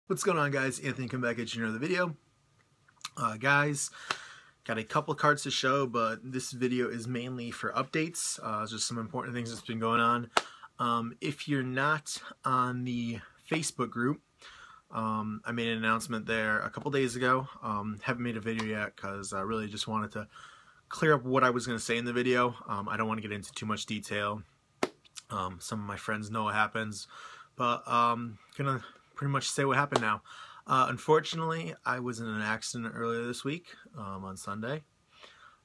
What's going on, guys? Anthony, come back at you another video. Guys, got a couple of cards to show, but this video is mainly for updates. Just some important things that's been going on. If you're not on the Facebook group, I made an announcement there a couple days ago. Haven't made a video yet because I really just wanted to clear up what I was going to say in the video. I don't want to get into too much detail. Some of my friends know what happens, but gonna pretty much say what happened now. Unfortunately, I was in an accident earlier this week on Sunday.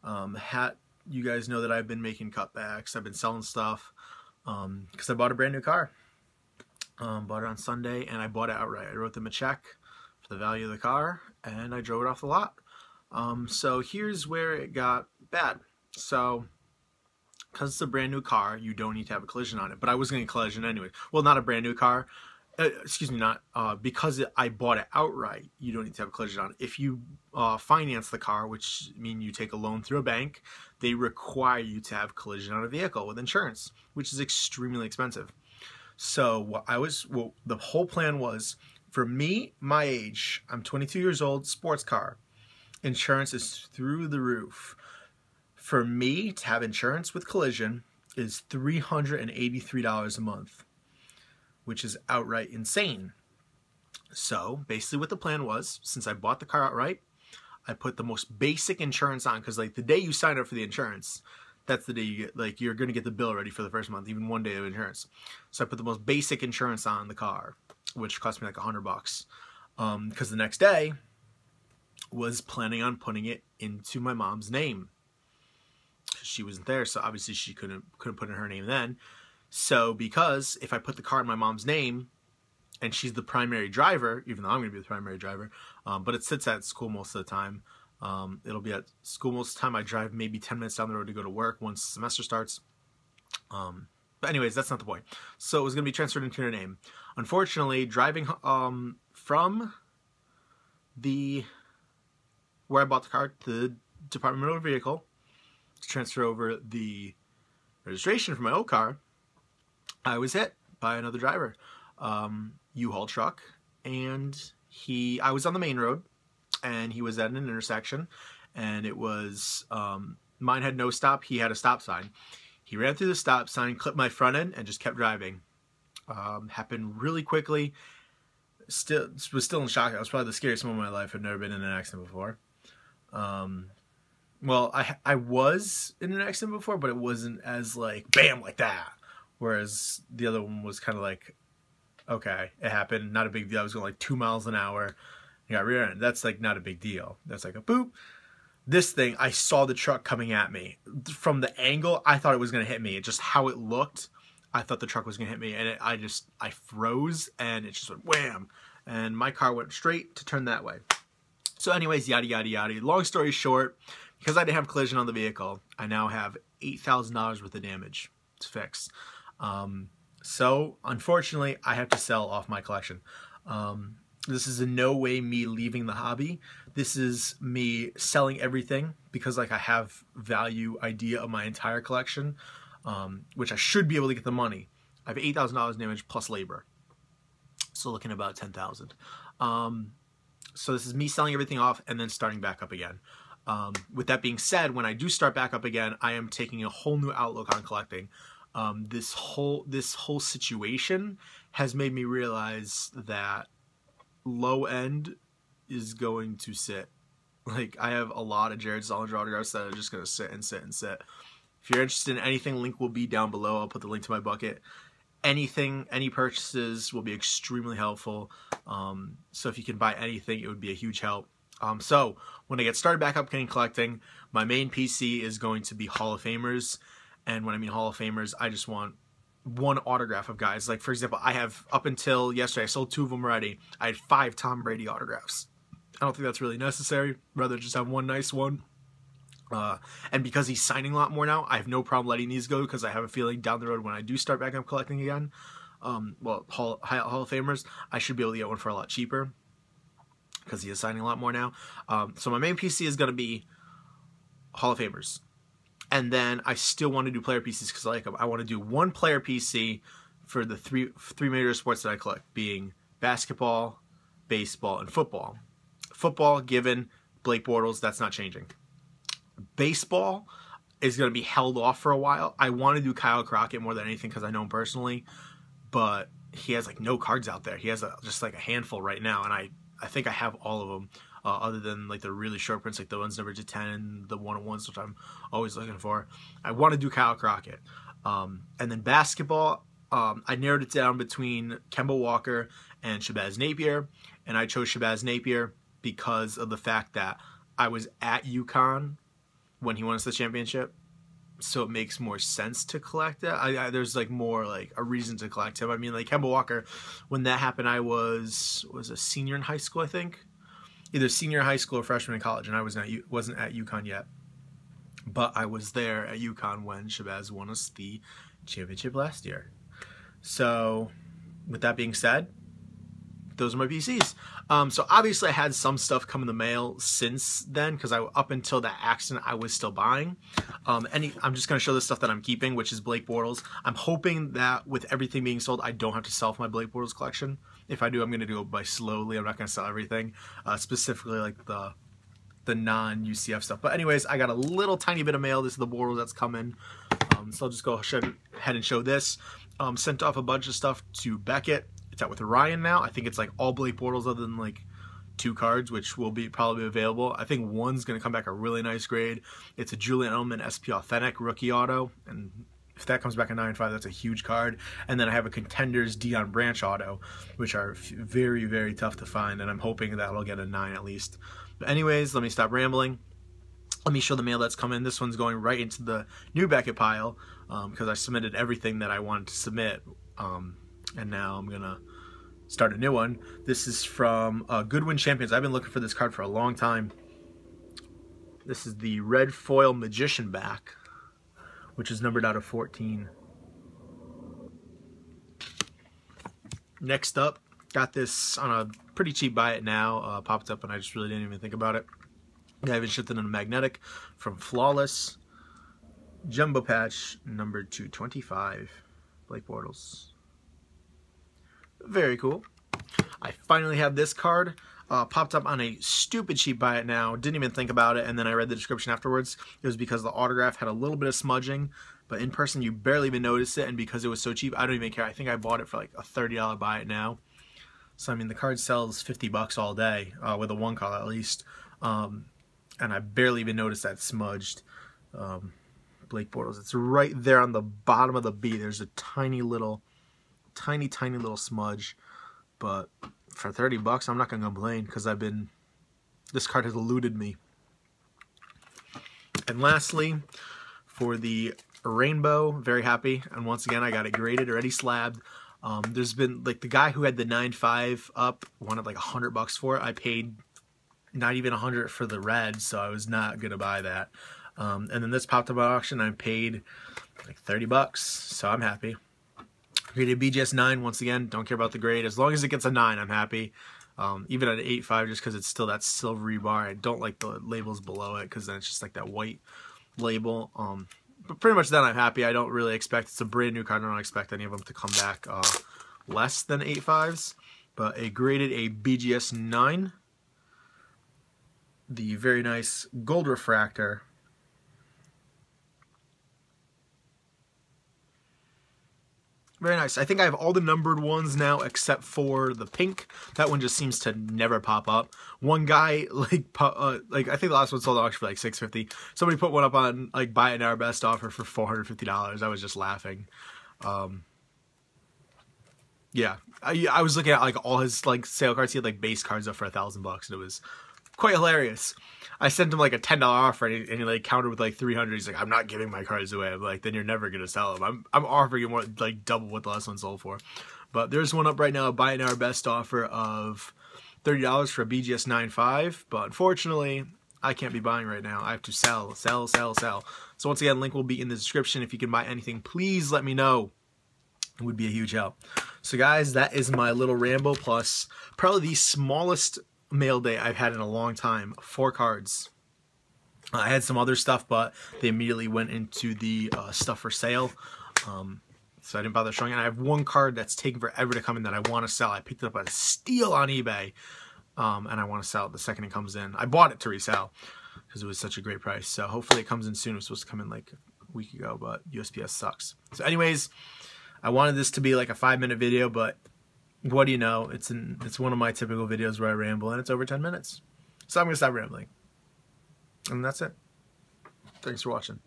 You guys know that I've been making cutbacks. I've been selling stuff because I bought a brand new car. Bought it on Sunday and I bought it outright. I wrote them a check for the value of the car and I drove it off the lot. So here's where it got bad. So because it's a brand new car, you don't need to have a collision on it. But I was going to collision anyway. Well, not a brand new car. Excuse me, not because I bought it outright, you don't need to have a collision on it. If you finance the car, which means you take a loan through a bank, they require you to have collision on a vehicle with insurance, which is extremely expensive. So the whole plan was, for me, my age, I'm 22 years old, sports car, insurance is through the roof. For me to have insurance with collision is $383 a month, which is outright insane. So basically what the plan was, since I bought the car outright, I put the most basic insurance on, because like the day you sign up for the insurance, that's the day you get, like, you're going to get the bill ready for the first month, even one day of insurance. So I put the most basic insurance on the car, which cost me like $100. Because the next day was planning on putting it into my mom's name. She wasn't there, so obviously she couldn't put in her name then. So because if I put the car in my mom's name and she's the primary driver, even though I'm going to be the primary driver, but it sits at school most of the time. It'll be at school most of the time. I drive maybe 10 minutes down the road to go to work once the semester starts. But anyways, that's not the point. So it was going to be transferred into her name. Unfortunately, driving from where I bought the car to the Department of Motor Vehicle to transfer over the registration for my old car, I was hit by another driver, U-Haul truck, and I was on the main road, and he was at an intersection, and it was, mine had no stop, he had a stop sign. He ran through the stop sign, clipped my front end, and just kept driving. Happened really quickly. Was still in shock. That was probably the scariest moment of my life. I've never been in an accident before. Well, I was in an accident before, but it wasn't as like, bam, like that. Whereas the other one was kind of like, okay, it happened, not a big deal. I was going like 2 miles an hour. I got rear end. That's like not a big deal. That's like a boop. This thing, I saw the truck coming at me. From the angle, I thought it was going to hit me. It just how it looked, I thought the truck was going to hit me. And I froze and it just went wham. And my car went straight to turn that way. So anyways, yada, yada, yada. Long story short, because I didn't have collision on the vehicle, I now have $8,000 worth of damage to fix. So unfortunately, I have to sell off my collection. This is in no way me leaving the hobby. This is me selling everything because like I have value idea of my entire collection, which I should be able to get the money. I have $8,000 damage plus labor. So looking at about $10,000. So this is me selling everything off and then starting back up again. With that being said, when I do start back up again, I am taking a whole new outlook on collecting. This whole situation has made me realize that low end is going to sit. Like, I have a lot of Jared Solinger autographs that are just going to sit and sit and sit. If you're interested in anything, link will be down below. I'll put the link to my bucket. Any purchases will be extremely helpful. So if you can buy anything, it would be a huge help. So when I get started back up collecting, my main PC is going to be Hall of Famers. And when I mean Hall of Famers, I just want one autograph of guys. Like, for example, I have, up until yesterday, I sold 2 of them already. I had 5 Tom Brady autographs. I don't think that's really necessary. Rather just have one nice one. And because he's signing a lot more now, I have no problem letting these go because I have a feeling down the road when I do start back up collecting again, well, Hall of Famers, I should be able to get one for a lot cheaper because he is signing a lot more now. So my main PC is going to be Hall of Famers. And then I still want to do player PCs because I like them. I want to do one player PC for the three major sports that I collect, being basketball, baseball, and football. Football, given Blake Bortles, that's not changing. Baseball is going to be held off for a while. I want to do Kyle Crockett more than anything because I know him personally, but he has like no cards out there. He has just like a handful right now, and I think I have all of them, other than like the really short prints, like the ones numbered to 10, the 1-on-1s, which I'm always looking for. I want to do Kyle Crockett. And then basketball, I narrowed it down between Kemba Walker and Shabazz Napier, and I chose Shabazz Napier because of the fact that I was at UConn when he won us the championship, so it makes more sense to collect it. There's like more like a reason to collect him. I mean, like Kemba Walker, when that happened, I was a senior in high school, I think, either senior in high school or freshman in college, and I wasn't at UConn yet, but I was there at UConn when Shabazz won us the championship last year. So, with that being said, those are my PCs. So obviously I had some stuff come in the mail since then, because up until that accident I was still buying. I'm just going to show the stuff that I'm keeping, which is Blake Bortles. I'm hoping that with everything being sold, I don't have to sell my Blake Bortles collection. If I do, I'm going to do it by slowly. I'm not going to sell everything, specifically like the non-UCF stuff. But anyways, I got a little tiny bit of mail. This is the Bortles that's coming. So I'll just go ahead and show this. Sent off a bunch of stuff to Beckett. It's out with Ryan now. I think it's like all Blake Bortles other than like 2 cards, which will be probably available. I think one's going to come back a really nice grade. It's a Julian Edelman SP Authentic rookie auto, and if that comes back a 9.5, that's a huge card. And then I have a Contenders Deion Branch auto, which are very, very tough to find, and I'm hoping that'll get a 9 at least. But anyways, let me stop rambling. Let me show the mail that's coming. This one's going right into the new Beckett pile because I submitted everything that I wanted to submit. And now I'm going to start a new one. This is from Goodwin Champions. I've been looking for this card for a long time. This is the red foil Magician back, which is numbered out of 14. Next up, got this on a pretty cheap buy it now. Popped up and I just really didn't even think about it. I even shipped it in a magnetic from Flawless. Jumbo patch number 225. Blake Bortles. Very cool. I finally have this card. Popped up on a stupid cheap buy it now. Didn't even think about it, and then I read the description afterwards. It was because the autograph had a little bit of smudging, but in person you barely even noticed it, and because it was so cheap, I don't even care. I think I bought it for like a $30 buy it now. So I mean, the card sells $50 all day, with a 1 color at least. And I barely even noticed that smudged. Blake Bortles. It's right there on the bottom of the B. There's a tiny little smudge, but for $30 I'm not gonna complain because this card has eluded me. And lastly, for the rainbow, very happy, and once again I got it graded, already slabbed. There's been like the guy who had the 9.5 up wanted like $100 for it. I paid not even $100 for the red, so I was not gonna buy that. And then this popped up at auction. I paid like $30, so I'm happy. Graded BGS 9 once again. Don't care about the grade. As long as it gets a 9, I'm happy. Even at an 8.5, just because it's still that silvery bar. I don't like the labels below it because then it's just like that white label. But pretty much then I'm happy. I don't really expect, it's a brand new card. I don't expect any of them to come back less than 8.5s. But a graded a BGS 9. The very nice gold refractor. Very nice. I think I have all the numbered ones now except for the pink. That one just seems to never pop up. One guy, like I think the last one sold at auction for like $650. Somebody put one up on like buy it now, best offer for $450. I was just laughing. Yeah, I was looking at like all his like sale cards. He had like base cards up for $1,000, and it was quite hilarious. I sent him like a $10 offer, and he like countered with like $300. He's like, I'm not giving my cards away. I'm like, then you're never gonna sell them. I'm offering you more, like double what the last one sold for. But there's one up right now, buy it now, best offer of $30 for a BGS 9.5. But unfortunately, I can't be buying right now. I have to sell. So once again, link will be in the description. If you can buy anything, please let me know. It would be a huge help. So guys, that is my little Rambo plus probably the smallest mail day I've had in a long time. 4 cards. I had some other stuff, but they immediately went into the stuff for sale. So I didn't bother showing it. And I have one card that's taking forever to come in that I want to sell. I picked it up at a steal on eBay. And I want to sell it the second it comes in. I bought it to resell because it was such a great price. So hopefully it comes in soon. It was supposed to come in like a week ago, but USPS sucks. So anyways, I wanted this to be like a 5-minute video, but what do you know? It's one of my typical videos where I ramble, and it's over 10 minutes. So I'm going to stop rambling. And that's it. Thanks for watching.